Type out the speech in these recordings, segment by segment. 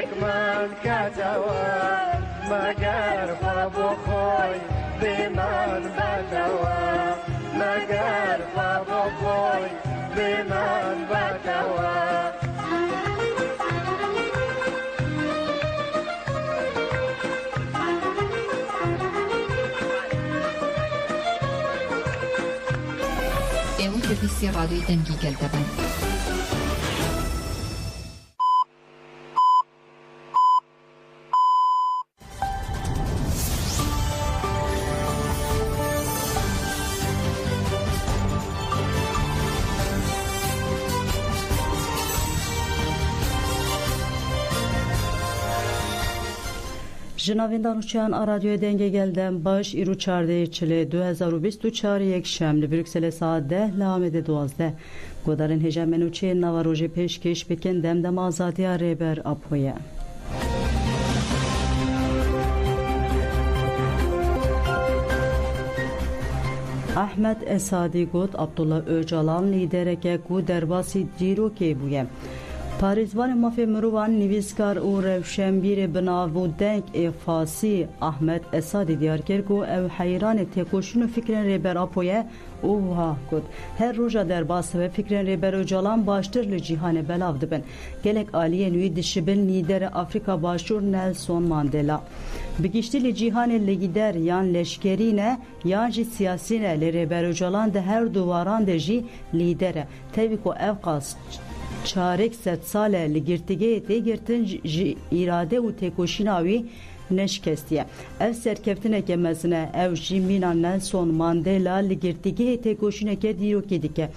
من کجوا مگر خواب و خوی به من بجوا مگر خواب و خوی به من بجوا Evo servizi radyoyu dengi geldi ben. جناویندانوچان رادیو دنگه گلدم باش ایرو 14 چله 2024 یک شنبه بروکسل ساعت 10 لامد 12 گودارن هجمنوچه نواروژی پیشکش بکن دم آزادی ریبر اپویه احمد اسادی گوت عبدالله öcalan لیدرکه گو درباسی دیرو که بویه پاریزوان مافی مروان نویسکار او روشنبیر بناو دنگ افاسی احمد اسادی دیار کرد او حیران تکوشون فکرن ریبر اپویه اوها گود هر روزا در باسه فکرن ریبر öcalan باشتر لجیهان بلاو دبن گلک آلیه نوی دشبل نیدر افریقا باشور نلسون ماندلا بگیشتی لجیهان لگیدر یان لشکرینه یان جی سیاسینه لریبر öcalan ده هر دواران ده جی لیدره تبیکو افقاس چارک ست ساله لگرتگه تگرتن اراده و تکوشیناوی نشکستیه اف سرکفتنه که مزنه اف جیمینا نلسون ماندلا لگرتگه تکوشینه که دیرو که دیگه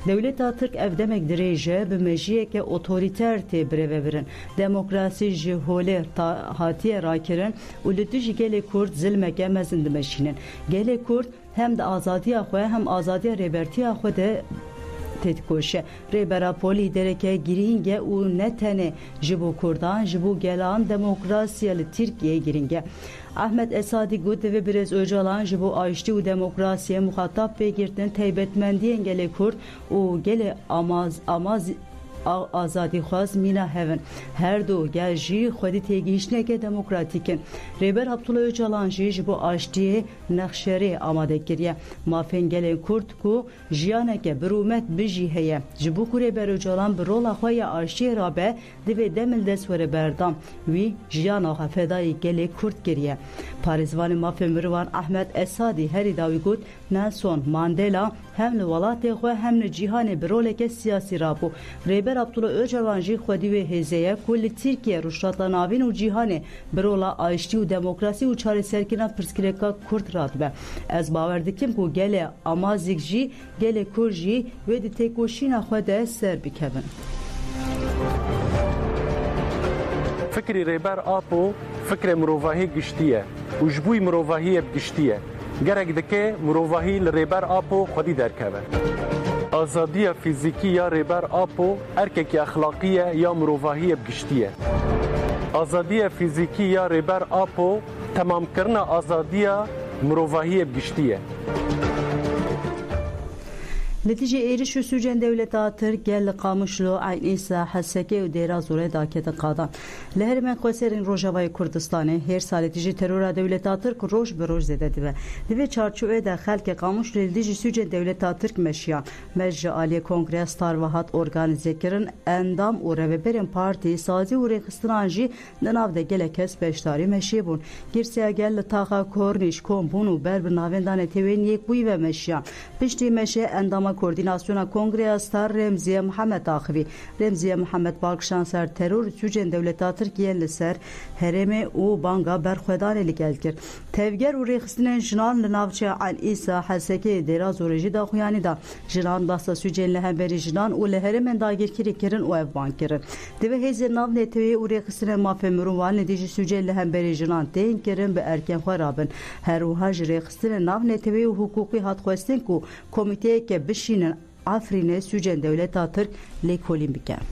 دولت ترک اف دمک دریجه به مجیه که اوتوریتر تی بره برن دموکراسی جهوله هاتیه راکرن و لدوجی گل کرد ظلمه مزن دمشینن گل کرد هم ده آزادی خواه هم آزادی ریبرتی خواه ده تدکوشه ریبرا پولی درکه گرینگه و نتنه جبو کردان جبو گلان دموکراسی ترکیه گرینگه احمد اسادی گوت و برز öcalan جبو آشتی و دموکراسی مخاطب بگیرتن تیبتمندی انگل کرد و گل آماز آزادی خواست مینا هفن هر دو گلجی خودی تیگیشنه که دموکراتیکن ریبر عبدالله öcalan جی بو آشتی نخشری آماده کریه مافین گلین کرد کو جیانه که برومت بجی هیه جبو کو ریبر öcalan برولا خواه آشتی رابه دوی دمل دسوره بردام وی جیان آخه فدای گلی کرد کریه پاریزوان مافین مروان احمد اسادی هری داوی گود نلسون ماندلا هم لولاتی خواه هم جیهان برول که سیاسی رابو ریبر عبدالله öcalan جی خودی و هزیه کل ترکیه روشتاتلا ناوین و جیهان برولا آشتی و دموکراسی و چاره سرکینا پرسکرکا کرد رادبه از باور دکیم که گل آمازیک جی گل کور جی و دی تکوشین خواه سر بکبن فکری ریبر آپو فکر مروواهی گشتیه و جبوی مروواهی بگشتیه گرک دکه مروواهی لریبر آپو خودی درکبه آزادی فیزیکی یا ریبر آپو ارککی اخلاقیه یا مروواهی بگشتیه آزادی فیزیکی یا ریبر آپو تمام کرنا آزادی مروواهی بگشتیه نتیجه ایرش و سوجن دولتا ترک گل قاموشلو عین ایسا حسکه و دیرا زوره داکت قادان لهر من خوصرین روژاوای کردستانه هر سال تیجی ترور دولتا ترک روش به روش زده دیوه دیوه چارچوه ده خلق قاموشلو لدیجی سوجن دولتا ترک مشیان مجر آلی کنگره ستار وحات ارگانیزه کرن اندام و روبرین پارتی سازی و ریخسترانجی نناو ده گل کس بشتاری مشی بون گرسیا گل تاقا کورنیش کمبون و بر بناویندان تیوین یک بوی و مشیان پشتی مشی اندام کوردیناسیون کنگره استار رمزی محمد آخوی رمزی محمد بالکشان سر ترور سوجن دولتا ترکیه لسر هرم او بانگا برخودان لگل کرد تفگر و ریخستن جنان لناوچه عن ایسا حسکه دیراز و رجی دا خویانی دا جنان باستا سوجن لهمبری جنان و لهرم داگیر کری کرن و افبان کرن دوه هیزر ناو نتوی و ریخستن مافه مروان ندیج سوجن لهمبری جنان تین کرن به ارکن خوارابن هر و هاج ریخستن ناو نتوی و حقوقی هات خوستن کو کمیته که بشینن آفرین سوجن دولتا ترک لیکولین بکن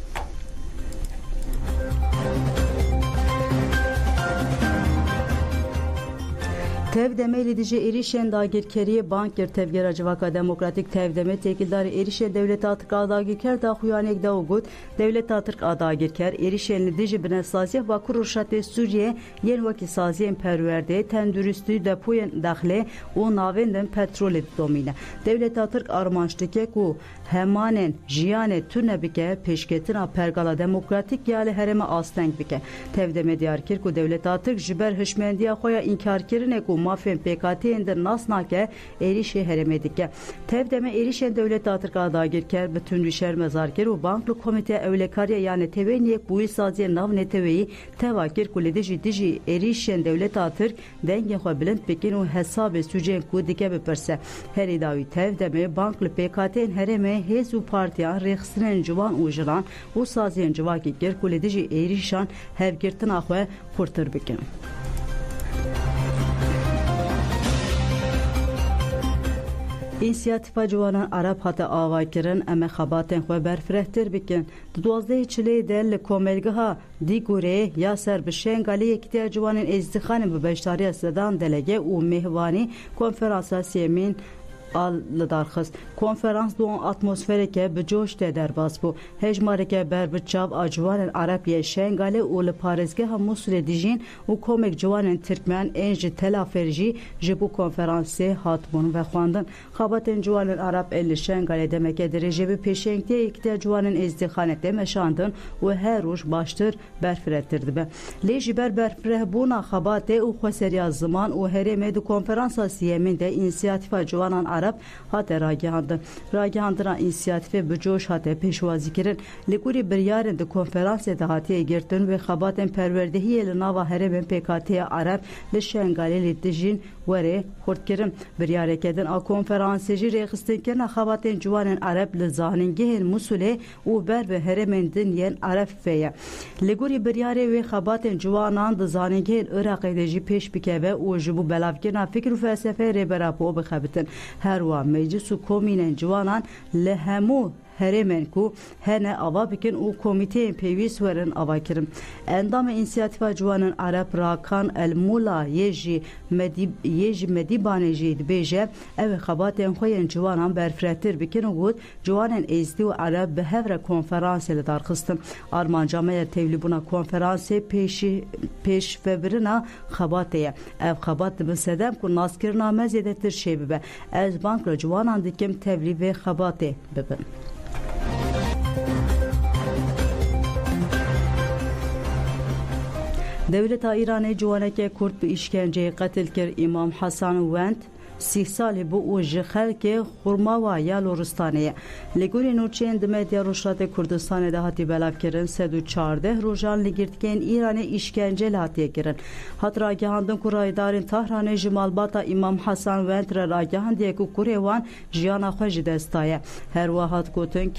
Tevdeme lidici erişen dagirkeriye banker tevgera civaka demokratik tevdeme tekildarı erişen devlet atırk adagirker da xuyanek da ugut devlet atırk adagirker erişen lidici binesaziye ve kuruşatı Suriye yen vaki saziyen perverde tendürüstü depoyen daxle o navenden petrol domine devlet atırk armançtike ku hemanen jiyane tünebike peşketina pergala demokratik yali hereme astenk bike tevdeme diyarkir ku devlet atırk jiber hışmendiye xoya inkar kirine ku mafyen PKT'inde nasnake erişe heremedike. Tevdeme erişen devlet atırk adagirker bütün düşer mezarker u banklı komite evlekarya yani teveniyek bu saziye nav neteveyi tevakir kuledici dici erişen devlet atırk denge xo bilend pekin u hesabı sücen ku dike beperse. Her idavi tevdeme banklı PKT'in hereme hezu partiyan rexsinen civan ujilan u saziyen civaki ger kuledici erişan hevgirtin axwe kurtur bikin. İnisiyatifa civanan Arab hata avakirin eme xabaten xwe berfirehtir bikin. Duwazdeh çilê de li komelgeha Dîgorê ya ser bi şengalê yekîtiya ciwanên êzdixanên bi beşdariya sedan delege û mêhvanî konferansa sêmîn al konferans doğan atmosfereke bi coş de derbas bu hejmareke ber bi çav acıvanın Arapya şengale u li Parizgeha Musulê dijîn û komek ciwanên Tirkmen ên ji telaferjî ji bu konferansê hatbûn ve xwandin xabatên ciwanên Arap ên li şengalê demeke derêje bi pêşengtiya yekîtiya ciwanên êzdixanê de meşandin û her roj baştir berfiretir dibe lê ji ber berfirehbûna xabatê û xweseriya ziman û herêmê di konferansa siyemîn de inisiyatifa ciwanan Arap hate ragihandina inisiyatife bi coş hate pêşwazî kirin li kurî biryarên di konferansê de hatiye girtin ve xebatên perwerdehiyê li nava herêmên PKT'ya Arab li şengalê lê dijîn werê xurtkirin biryareke din a konferansê jî rêxistinkerina xebatên ciwanên Arab li zanîngehên Musulê û ber ve herêmên din yên Arab feye li kurî biryarê wê xebatên ciwanan di zanîngehên Iraqê de jî pêş bikeve û ji bo belavkirina fikr û felsefeyê rêbera po bixebitin herwa meclis û komînên ciwanan li hemû herêmên ku hene ava bikin û komîteyên pêwîst werin avakirin. Endama inisiyatifa ciwanên Arab Rakan El Mula yê jî Medîbanê jî dibêje ew ê xebatên xwe yên ciwanan berfiretir bikin û got ciwanên êzdî û Arab bi hev re konferansê li darxistin. Armancameya tevlîbûna konferansê pêşvebirina xebatê ye. Ev xebat dibin sedem ku naskirina mezê de tir şê bibe. Ez bank li ciwanan dikim tevlî vê xebatê bibin. Devleta İranê ciwaneke Kurd bi işkenceyê qetil kir İmam Hasan Wend 30 salê bû û ji xelkê xurmawa ya Loristanê li gorî nûçeyên di medya Rojhilatê Kurdistanê de hatî belavkirin 114 rojan li girtikên İranê îşkence li hatiye kirin. Hat ragihandin ku raydarên Tehranê ji malbata İmam Hasan Wend re ragihandiye ku kurê wan jiyana xwe ji dest daye. Her wa hat gotin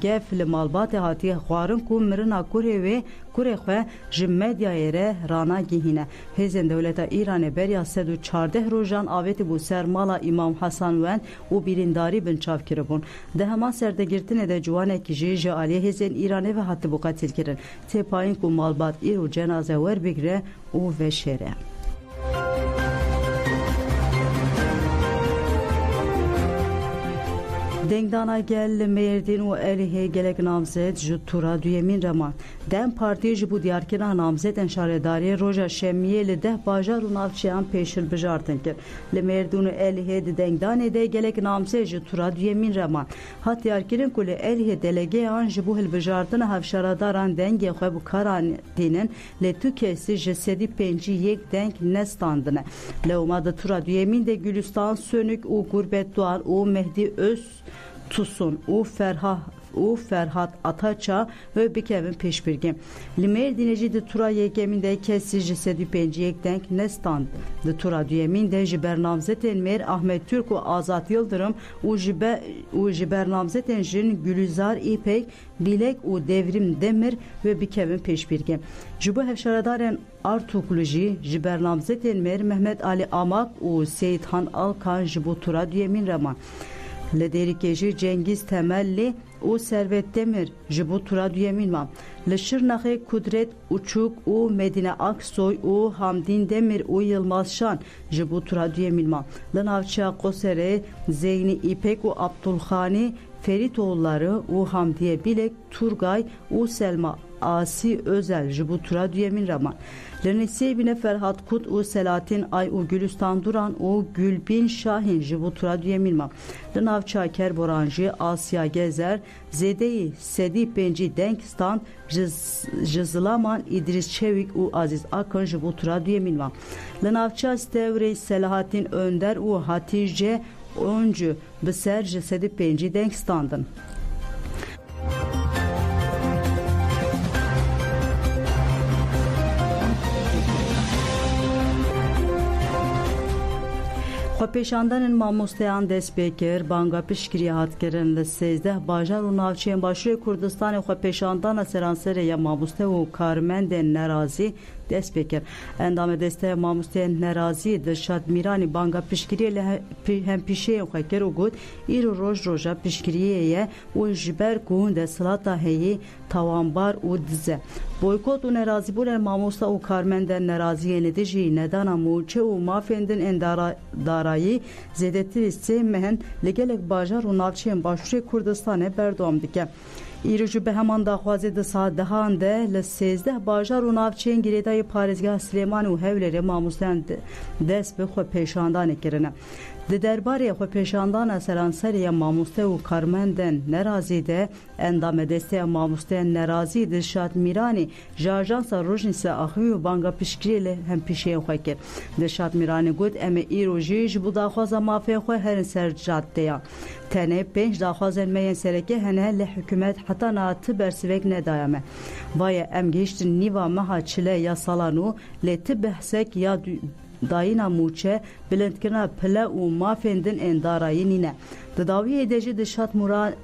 gev li malbatê hatiye xwarin ku mirina kurê wê kurê xwe ji medyayê re rana gihîne. Hêzên Dewleta İranê beriya 114 rojan avêtî bû ser mala İmam Hasan Wend û birîndarî bin çavkiribûn. Di hema serdegirtinê de ciwanekî jî ji aliyê hêzên İranê ve hatibû qetil kirin. Têpayîn ku malbat îro cenaze werbigire û veşêre. Dengdana gel Mêrdîn û Êlihê gelek namzet ji tura duyemîn reman. Dem partî ji bo diyarkirina namzetên şaredariyê roja şemiyê li 10 bajar û navçeyan pêşilbijartin kir. Li Mêrdîn û Êlihê di Dengdanê de gelek namzet ji tura duyemîn reman. Hat diyarkirin ku li Êlihê delegeyan ji bo hilbijartina hevşaradaran dengê xwe bi karan tînin lê tu kesî ji 151 deng nestandine. Lewma di tura duyemîn de Gülistan Sönük û Gurbet Doğan û Mehdi Tusun û Ferhat Ataça ve bikevin pêşbirgî. Li Mêrdînê jî di tura yekemîn de kesî ji 151 deng nestand. Di tura duyemîn de ji bernamzetên Mêr Ahmet Türk û Azat Yıldırım û ji bernamzetên jin Gülizar İpek, Bilek û Devrim Demir ve bikevin pêşbirgî. Ji bo hevşaradarên Artuklu jî ji bernamzetên Mêr Mehmet Ali Amak û Seyidhan Alkan ji bo tura duyemîn reman. Li Dêrikê jî Cengiz Temelli û Servet Demir ji bo tura duyemîn man. Li Şirnexê Kudret Uçuk û Medine Aksoy û Hamdîn Demir û Yılmaz Şan ji bo tura duyemîn man. Li navçeya Qoserê Zeyni İpek û Abdulxanî Feritoğulları û Hamdiye Bilek Turgay û Selma Asi Özel ji bo tura duyemîn re man. Li Nisêbîne Ferhat Kut û Selahattin Ay û Gülistan Duran û Gülbin Şahin ji bo tura duyemîn man. Li navçeya Kerboran jî Asya Gezer Zêdeyî Sedî Pêncî deng stand ji Zilaman İdris Çevik û Aziz Akın ji bo tura duyemîn man. Li navçeya Stevrê Selahattin Önder û Hatice Oncu bi ser ji Sedî Pêncî deng standin. Xwepêşandanên mamosteyan dest pê kir, banga piştgirî hat kirin li 13 bajar û navçeyên Başûrê Kurdistanê xwepêşandana seranserê ya mamoste û karmendên nerazî dest pê kir. Endamê desteya mamosteyên nerazî Dilşad Mîranî banga piştgiriyê li hempîşeyên xwe kir û got îro roj roja piştgiriyê ye û ji ber ku desthilatê heyî tawanbar û dize. Boykot û nerazîbûnên mamosta û karmendên neraziyên di jî nedana mûçe û mafên din ên darayî zêdetirî sê mehin li gelek bajar û navçeyên Başûrê Kurdistanê berdewam dike. Îro ji bi heman daxwazê di saet 10 de li 13 bajar û navçeyên girêdayê Parêzgeha Silêmanî û Hewlêrê mamosteyan dest bi xwepêşandanê kirine. Di derbarê xwepêşandana seranserê ya mamoste û karmendên nerazî de endamê desteya mamosteyên nerazî Dilşad Mîranî ji Ajansa Rojnîsa Axivî û banga piştgiriyê li hempîşeyên xwe kir. Dilşad Mîranî got em ê îro jî ji bo daxwaza mafên xwe herin ser caddeyan. Tenê 5 daxwazên me yên sereke hene li hikûmet heta niha ti bersivek nedaye me. Vaye em gihîştin nîva meha çile ya salan û lê ti behsek ya dayîna mûçe bilindkirina pile û mafên din ên darayî nîne. Di dawiyê de jî Dilşad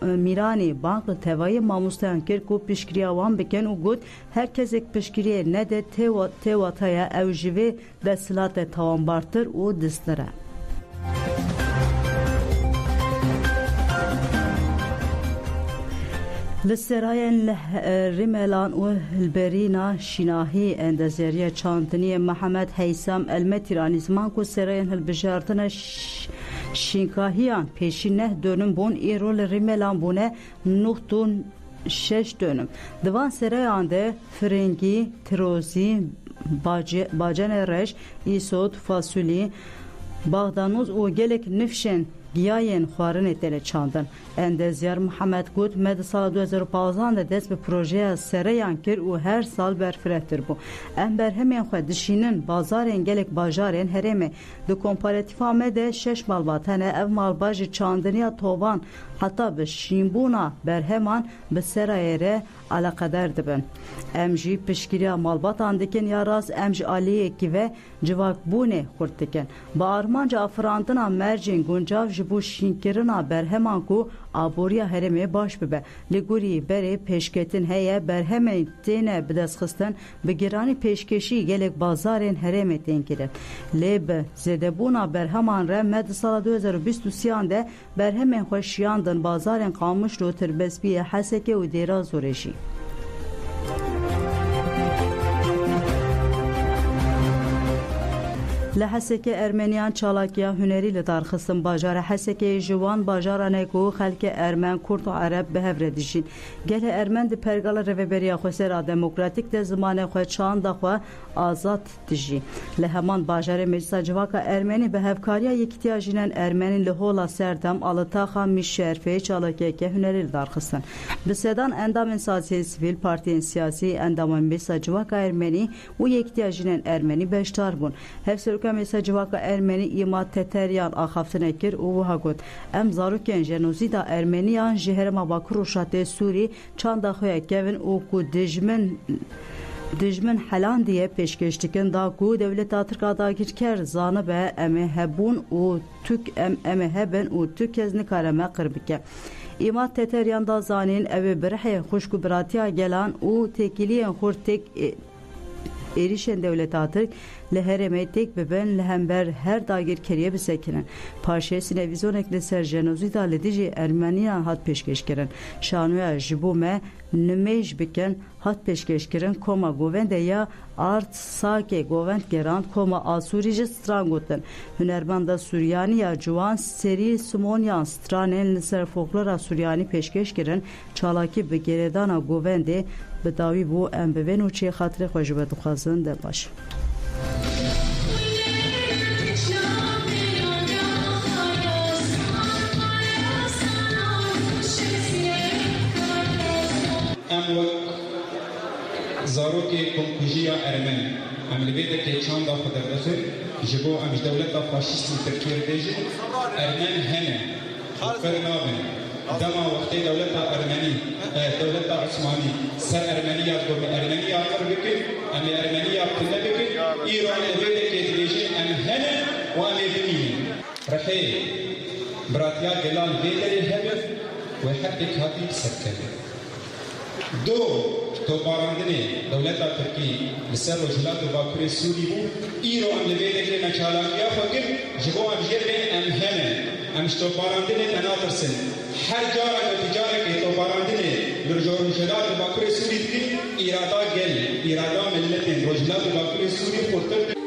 Mîranî bang li tevayê mamosteyan kir ku piştgiriya wan bikin û got her kesek piştgiriyê nede têwataya ew ji vê desthilatê tawanbartir û distir e. Li serayên Rîmelan û Hilberîna Şînahî endezeriya çandiniyê Mihemed Heysam Elmetîranî ziman ku serayên hilbijartina şînkahiyan pêşî neh dönüm bûn îro li Rîmelan bûne 9.6 dönüm. Di van serayan de Firengî, Tirozî, Bacenê Reş, îsot, fasulî, Bağdanûz û gelek nifşên giyayên xwarinê têne çandin. Endezyar Mihemed got me di sala 2015 de dest bi projeya serayan kir û her sal berfirehtir bû. Em berhemên xwe dişînin bazarên gelek bajarên herêmê. Di komparatīfa me de 6 malbat hene ev malbat ji çandiniya tovan heta bi şînbûna berheman bi serayê re alaqedar dibin. Em jî piştgiriya malbatan dikin ya rast em ji aliyekî ve civakbûnê xurt dikin. Bi armanca afirandina mercên guncav ji bo şînkirina berheman ku aboriya herêmê baş bibe. Li gorî berê pêşketin heye berhemê têne bidestxistin bi giranî pêşkeşî gelek bazarên herêmê tên kirin. Lê bi zêdebûna berheman re me di sala 2023 de berhemên xwe şiyandin bazarên Qamişlo, Tirbespiye, Hesekê û Dêrazorê jî. Li Hesekê Ermeniyan çalakiya hunerî li darxistin bajara Hesekê ji wan bajaran ku xelkê Ermen, Kurd û Ereb bi hev re dijîn. Gelê Ermen di pergala rêveberiya Xwesera Demokratîk de zimanê xwe çanda xwe azad dijî. Li heman bajarê Meclisa Civaka Ermenî bi hevkariya yekîtiya jînên Ermenî li Hola Serdem, Alitaxa, Mişşerfê çalakiyeke hunerî li darxistin. Bi sedan endamên saziyê sivîl, partiyên siyasî, endamên Meclisa Civaka Ermenî û yekîtiya jînên Ermenî beşdar bûn. Hevserokya Meclisa Civaka Ermenî İmad Teteryan axaftine kir û wiha got em zarokên jenozîda Ermeniyan ji herêma Bakur û Şatê Sûrî çanda xwe ya kevin û ku dijmin helan diye pêşkêş dikin da ku dewleta Tirka dagirker zanibe em ê hebûn û em ê hebin û tu kes nikare me qir bike. İmad Teteryan da zanîn ew ê bi rihê xuşk û biratiya gelan û têkiliyên xwe êrişên dewleta Tirk li herêmê têk bibin li hember her dagirkeriye bisekinin. Paşê sînevîzonek li ser jenozîda li dijî Ermeniyan hat pêşkêşkirin. Şanûya ji bo me nimêj bikin hat pêşkêşkirin koma govende ya art sakê govend gerand koma Asûrî ji stran gotin. Hunermenda Sûryanî ya ciwan serî Simonyan stranên li ser folklora Sûryanî pêşkêşkirin çalakî bi gerêdana govendê bi dawî bû em bi vê nûçeyê xatirê xwe ji we dixwazin de baş. Em wek zarokê komkujiya Ermen em li vê dekê çanda xwe derdixin ji bo em ji dewleta faşîst û Tirkiye re bêjin Ermen hene fir nabin dema wextê dewleta Ermenî dewleta Osmanî ser Ermeniya gobe Ermeniya qir bikin em ê Ermeniya tune bikin îro li vê dekê dibêjin em hene û em ê bimînin rihê biratiya gelan vê derê hebe wê herdek hatî serkeve دو توپاراندنê dewleta Tirkî li ser Rojhilat û Bakurê Sûrî bû îro em li vê dekê me çalakiya xwe kir ji bo em jê bê em hene em ji toparandinê me natirsin her cara ku ticarekê toparandinê li Rojhilat û Bakurê Sûrî dikin îrada gel îrada milletên Rojhilat û Bakurê Sûrî xurtir